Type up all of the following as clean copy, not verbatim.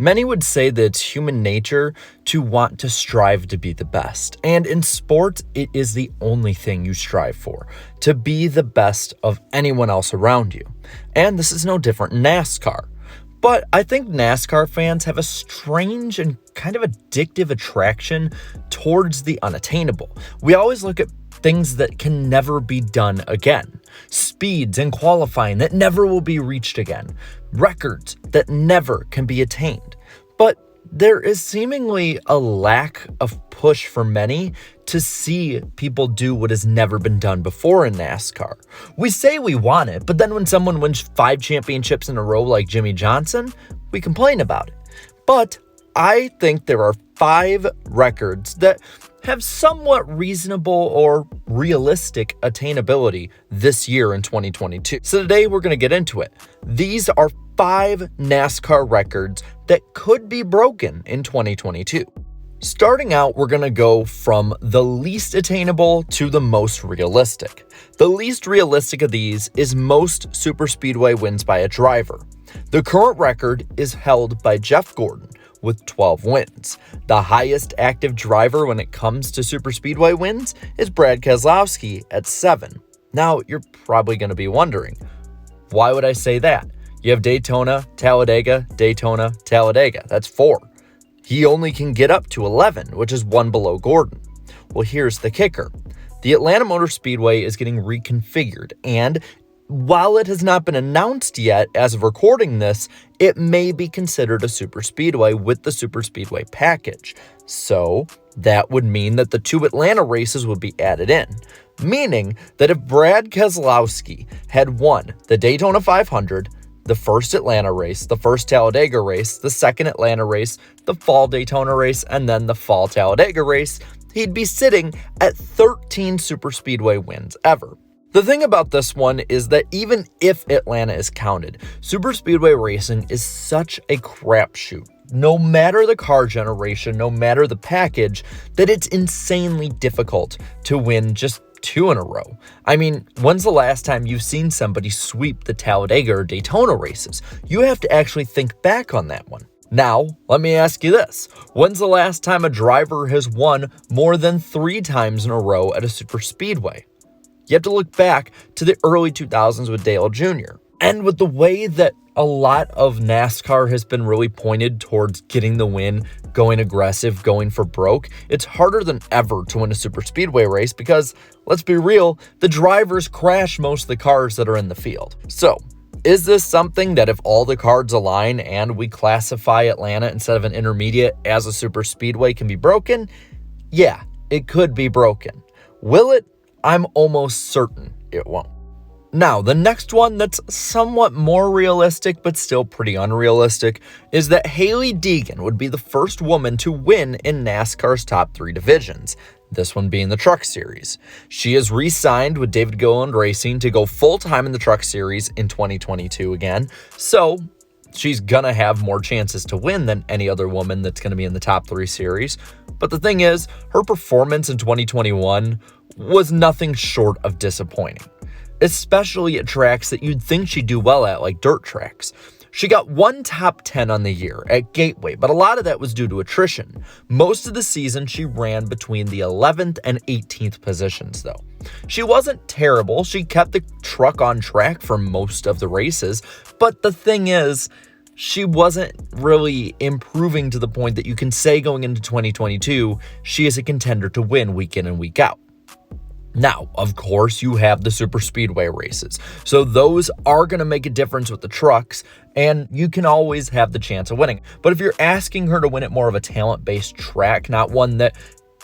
Many would say that it's human nature to want to strive to be the best. And in sports, it is the only thing you strive for, to be the best of anyone else around you. And this is no different in NASCAR. But I think NASCAR fans have a strange and kind of addictive attraction towards the unattainable. We always look at things that can never be done again. Speeds in qualifying that never will be reached again. Records that never can be attained. But there is seemingly a lack of push for many to see people do what has never been done before in NASCAR. We say we want it, but then when someone wins 5 championships in a row like Jimmie Johnson, we complain about it. But I think there are 5 records that have somewhat reasonable or realistic attainability this year in 2022. So today we're going to get into it. These are 5 NASCAR records that could be broken in 2022. Starting out, we're going to go from the least attainable to the most realistic. The least realistic of these is most superspeedway wins by a driver. The current record is held by Jeff Gordon with 12 wins. The highest active driver when it comes to superspeedway wins is Brad Keselowski at 7. Now, you're probably going to be wondering, why would I say that? You have Daytona, Talladega, Daytona, Talladega. That's 4. He only can get up to 11, which is 1 below Gordon. Well, here's the kicker. The Atlanta Motor Speedway is getting reconfigured, and while it has not been announced yet as of recording this, it may be considered a superspeedway with the superspeedway package. So that would mean that the 2 Atlanta races would be added in, meaning that if Brad Keselowski had won the Daytona 500, the first Atlanta race, the first Talladega race, the second Atlanta race, the fall Daytona race, and then the fall Talladega race, he'd be sitting at 13 superspeedway wins ever. The thing about this one is that even if Atlanta is counted, superspeedway racing is such a crapshoot. No matter the car generation, no matter the package, that it's insanely difficult to win just 2 in a row. I mean, when's the last time you've seen somebody sweep the Talladega or Daytona races? You have to actually think back on that one. Now, let me ask you this. When's the last time a driver has won more than 3 times in a row at a superspeedway? You have to look back to the early 2000s with Dale Jr. And with the way that a lot of NASCAR has been really pointed towards getting the win, going aggressive, going for broke, it's harder than ever to win a superspeedway race because, let's be real, the drivers crash most of the cars that are in the field. So, is this something that if all the cards align and we classify Atlanta instead of an intermediate as a superspeedway can be broken? Yeah, it could be broken. Will it? I'm almost certain it won't. Now, the next one that's somewhat more realistic but still pretty unrealistic is that Hailie Deegan would be the first woman to win in NASCAR's top 3 divisions, this one being the Truck Series. She is re-signed with David Gilliland Racing to go full-time in the Truck Series in 2022 again, so she's gonna have more chances to win than any other woman that's gonna be in the top 3 series. But the thing is, her performance in 2021 was nothing short of disappointing, especially at tracks that you'd think she'd do well at, like dirt tracks. She got 1 top 10 on the year at Gateway, but a lot of that was due to attrition. Most of the season, she ran between the 11th and 18th positions, though. She wasn't terrible. She kept the truck on track for most of the races, but the thing is, she wasn't really improving to the point that you can say going into 2022, she is a contender to win week in and week out. Now, of course, you have the superspeedway races, so those are going to make a difference with the trucks, and you can always have the chance of winning. But if you're asking her to win at more of a talent-based track, not one that,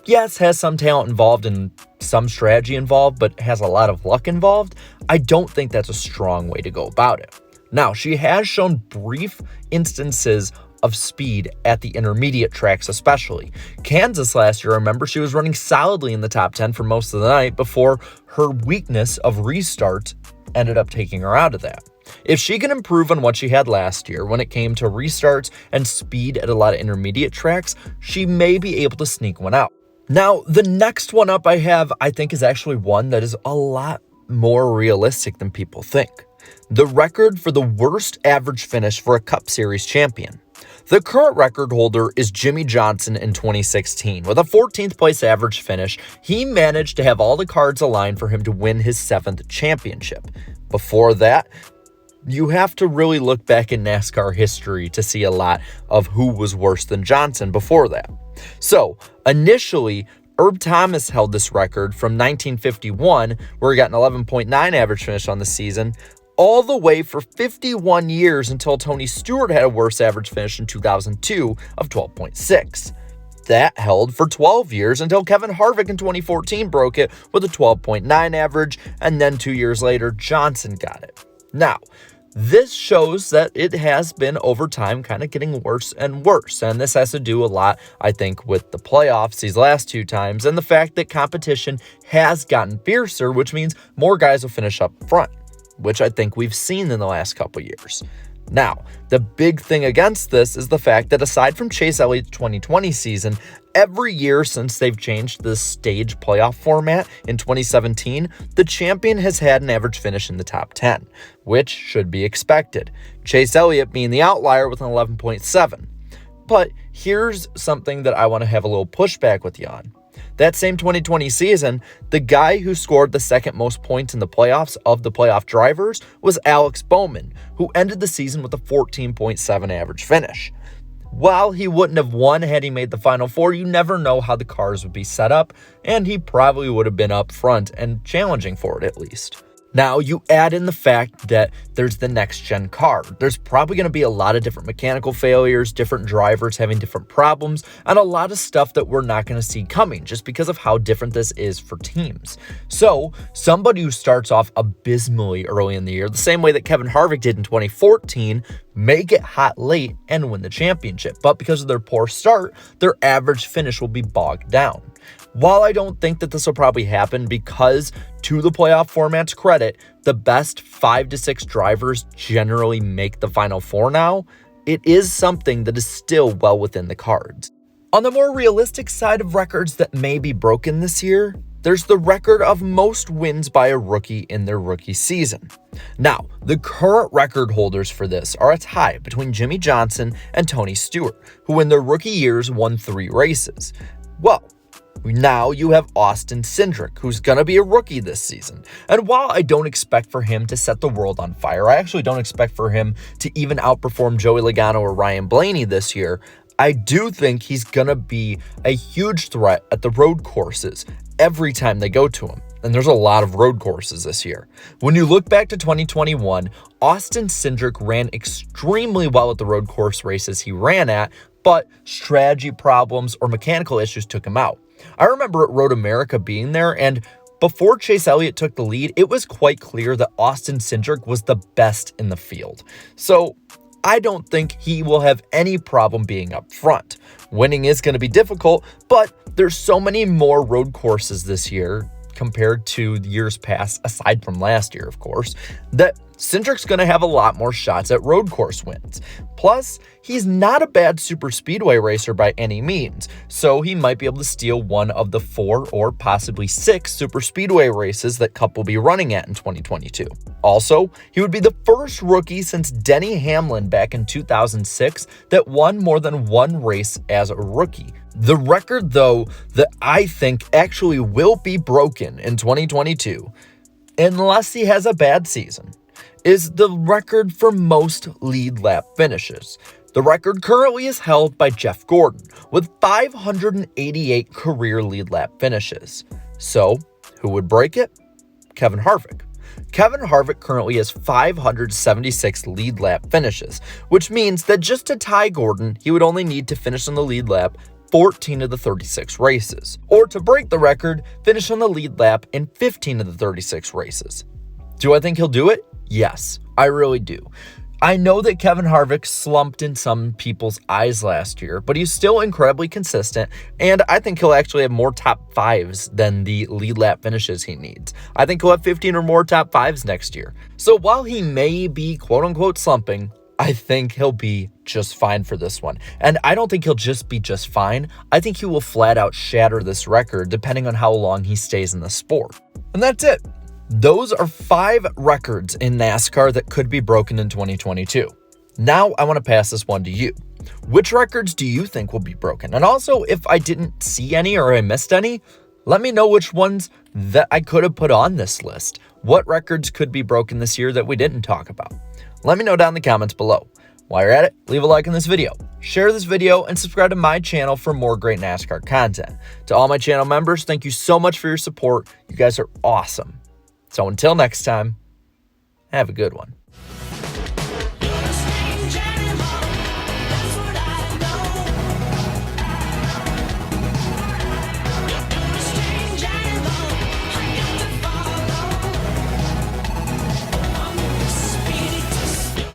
yes, has some talent involved and some strategy involved, but has a lot of luck involved, I don't think that's a strong way to go about it. Now, she has shown brief instances of speed at the intermediate tracks especially. Kansas last year, remember, she was running solidly in the top 10 for most of the night before her weakness of restart ended up taking her out of that. If she can improve on what she had last year when it came to restarts and speed at a lot of intermediate tracks, she may be able to sneak one out. Now, the next one up I think is actually one that is a lot more realistic than people think. The record for the worst average finish for a Cup Series champion. The current record holder is Jimmie Johnson in 2016. With a 14th place average finish, he managed to have all the cards aligned for him to win his 7th championship. Before that, you have to really look back in NASCAR history to see a lot of who was worse than Johnson before that. So, initially, Herb Thomas held this record from 1951, where he got an 11.9 average finish on the season, all the way for 51 years until Tony Stewart had a worse average finish in 2002 of 12.6. That held for 12 years until Kevin Harvick in 2014 broke it with a 12.9 average, and then 2 years later, Johnson got it. Now, this shows that it has been over time kind of getting worse and worse, and this has to do a lot, I think, with the playoffs these last 2 times and the fact that competition has gotten fiercer, which means more guys will finish up front, which I think we've seen in the last couple years. Now, the big thing against this is the fact that aside from Chase Elliott's 2020 season, every year since they've changed the stage playoff format in 2017, the champion has had an average finish in the top 10, which should be expected. Chase Elliott being the outlier with an 11.7. But here's something that I want to have a little pushback with you on. That same 2020 season, the guy who scored the second most points in the playoffs of the playoff drivers was Alex Bowman, who ended the season with a 14.7 average finish. While he wouldn't have won had he made the Final Four, you never know how the cars would be set up, and he probably would have been up front and challenging for it at least. Now, you add in the fact that there's the next-gen car. There's probably going to be a lot of different mechanical failures, different drivers having different problems, and a lot of stuff that we're not going to see coming just because of how different this is for teams. So, somebody who starts off abysmally early in the year, the same way that Kevin Harvick did in 2014, may get hot late and win the championship. But because of their poor start, their average finish will be bogged down. While I don't think that this will probably happen because, to the playoff format's credit, the best 5 to 6 drivers generally make the Final Four now, it is something that is still well within the cards. On the more realistic side of records that may be broken this year, there's the record of most wins by a rookie in their rookie season. Now, the current record holders for this are a tie between Jimmie Johnson and Tony Stewart, who in their rookie years won 3 races. Well, now you have Austin Cindric, who's going to be a rookie this season. And while I don't expect for him to set the world on fire, I actually don't expect for him to even outperform Joey Logano or Ryan Blaney this year, I do think he's going to be a huge threat at the road courses every time they go to him. And there's a lot of road courses this year. When you look back to 2021, Austin Cindric ran extremely well at the road course races he ran at, but strategy problems or mechanical issues took him out. I remember at Road America being there, and before Chase Elliott took the lead, it was quite clear that Austin Cindric was the best in the field. So I don't think he will have any problem being up front. Winning is going to be difficult, but there's so many more road courses this year compared to the years past, aside from last year, of course, that Cindric's going to have a lot more shots at road course wins. Plus, he's not a bad super speedway racer by any means, so he might be able to steal one of the 4 or possibly 6 super speedway races that Cup will be running at in 2022. Also, he would be the first rookie since Denny Hamlin back in 2006 that won more than 1 race as a rookie. The record, though, that I think actually will be broken in 2022, unless he has a bad season, is the record for most lead lap finishes. The record currently is held by Jeff Gordon with 588 career lead lap finishes. So, who would break it? Kevin Harvick. Kevin Harvick currently has 576 lead lap finishes, which means that just to tie Gordon, he would only need to finish on the lead lap 14 of the 36 races. Or to break the record, finish on the lead lap in 15 of the 36 races. Do I think he'll do it? Yes, I really do. I know that Kevin Harvick slumped in some people's eyes last year, but he's still incredibly consistent, and I think he'll actually have more top 5s than the lead lap finishes he needs. I think he'll have 15 or more top 5s next year. So while he may be quote-unquote slumping, I think he'll be just fine for this one. And I don't think he'll just be just fine. I think he will flat out shatter this record depending on how long he stays in the sport. And that's it. Those are 5 records in NASCAR that could be broken in 2022. Now I want to pass this one to you. Which records do you think will be broken? And also, if I didn't see any or I missed any, let me know which ones that I could have put on this list. What records could be broken this year that we didn't talk about? Let me know down in the comments below. While you're at it, leave a like on this video, share this video, and subscribe to my channel for more great NASCAR content. To all my channel members, thank you so much for your support. You guys are awesome. So until next time, have a good one.